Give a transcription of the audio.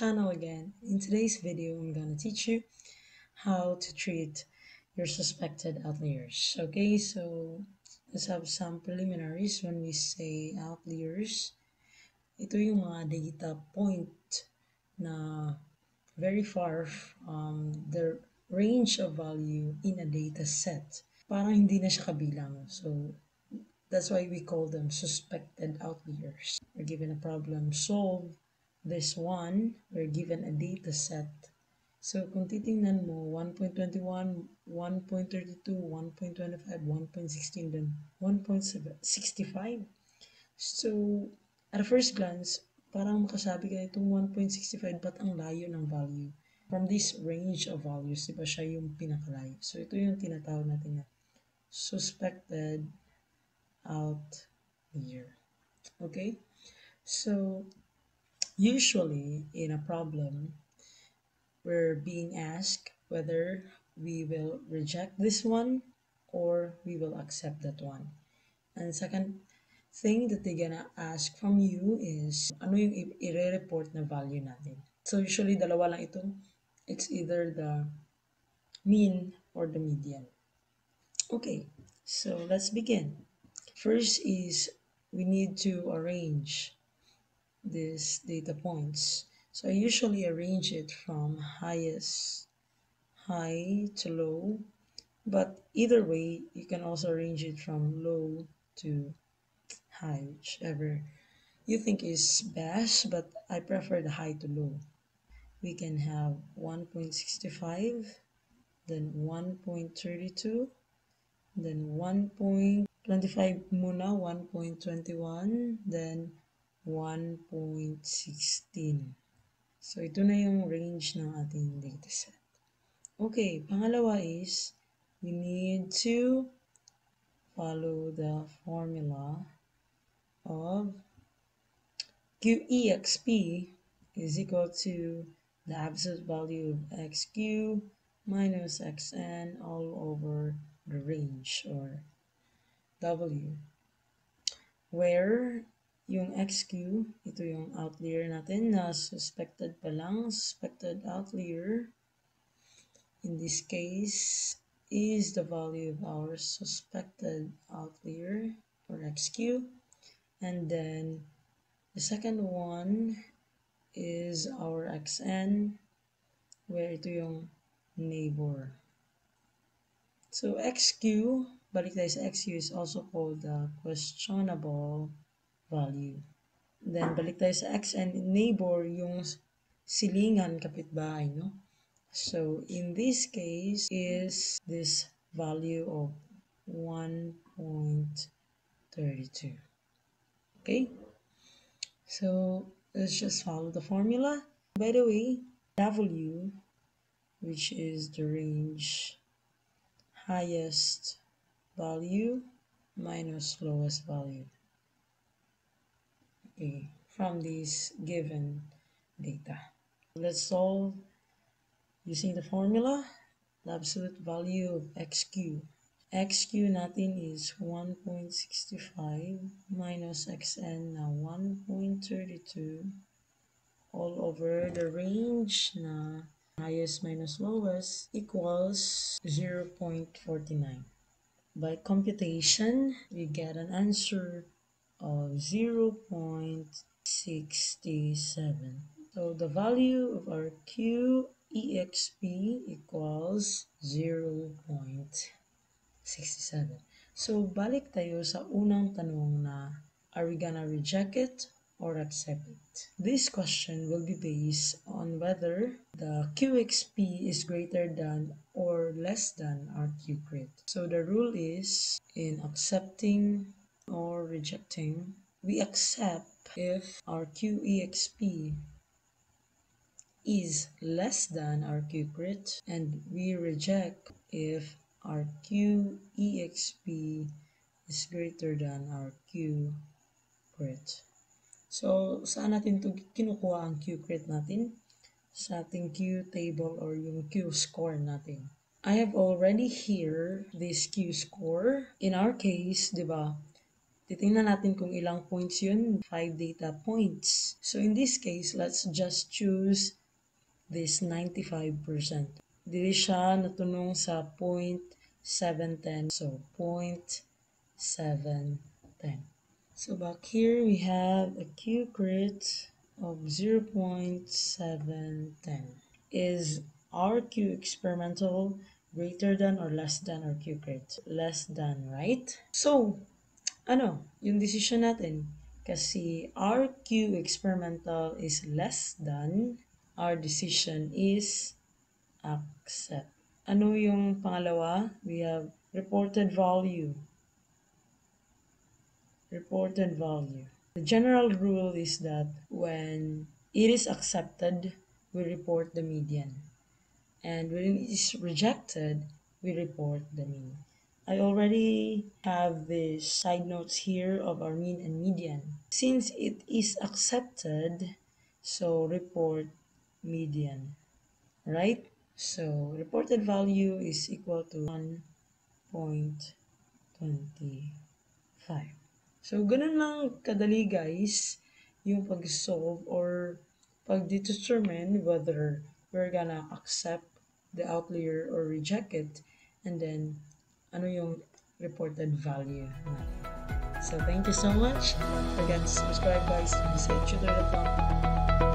channel again. In today's video, I'm gonna teach you how to treat your suspected outliers. Okay, so let's have some preliminaries when we say outliers. Ito yung mga data point na very far from the range of value in a data set. Parang hindi na siya kabilang. So that's why we call them suspected outliers. We're given a problem, solve this one. We're given a data set. So kung titingnan mo, 1.21, 1.32, 1.25, 1.16, then 1.65. So at a first glance, parang makasabi ka itong 1.65 but ang layo ng value. From this range of values, diba siya yung pinakalayo. So ito yung tinatawag natin na suspected outlier. Okay? So usually in a problem, we're being asked whether we will reject this one or we will accept that one. And second thing that they're gonna ask from you is ano yung i-report na value natin. So usually dalawa lang ito. It's either the mean or the median. Okay, so let's begin. First is we need to arrange these data points. So I usually arrange it from highest high to low, but either way you can also arrange it from low to high, whichever you think is best, but I prefer the high to low. We can have 1.65, then 1.32, then 1.25 muna, 1.21, then 1.16. So ito na yung range ng ating dataset. Okay, pangalawa is we need to follow the formula of QEXP is equal to the absolute value of XQ minus XN all over the range or W. Where yung XQ, ito yung outlier natin na suspected pa lang, suspected outlier. In this case, is the value of our suspected outlier or XQ. And then the second one is our XN, where ito yung neighbor. So XQ, balik tayo sa XQ, is also called the questionable value. Then balik tayo sa XN, neighbor, yung silingan, kapitbahay, no? So in this case is this value of 1.32. Okay? So let's just follow the formula. By the way, W, which is the range highest value minus lowest value. Okay, from this given data. Let's solve using the formula, the absolute value of XQ. XQ natin is 1.65 minus XN na 1.32 all over the range na highest minus lowest equals 0.49. By computation, we get an answer of 0.67. So the value of our QEXP equals 0.67. So balik tayo sa unang tanong na are we gonna reject it or accept it? This question will be based on whether the QXP is greater than or less than our QCrit. So the rule is in accepting or rejecting, we accept if our QEXP is less than our QCrit, and we reject if our QEXP is greater than our QCrit. So, saan natin ito kinukuha ang QCrit natin? Sa ating Q table or yung Q score natin. I have already here this Q score. In our case, di ba, Titingnan natin kung ilang points yun. 5 data points. So in this case, let's just choose this 95%. Dili siya natunong sa 0.710. So 0.710. So back here, we have a Q crit of 0.710. Is our Q experimental greater than or less than our Q crit? Less than, right? So, yung decision natin. Kasi our Q experimental is less than, our decision is accept. Ano yung pangalawa? We have reported value. Reported value. The general rule is that when it is accepted, we report the median. And when it is rejected, we report the mean. I already have the side notes here of our mean and median. Since it is accepted, so report median, right? So reported value is equal to 1.25. So ganun lang kadali guys yung pag-solve or pag-determine whether we're gonna accept the outlier or reject it, and then ano yung reported value natin. So thank you so much. Don't forget to subscribe guys. Say tutor.com.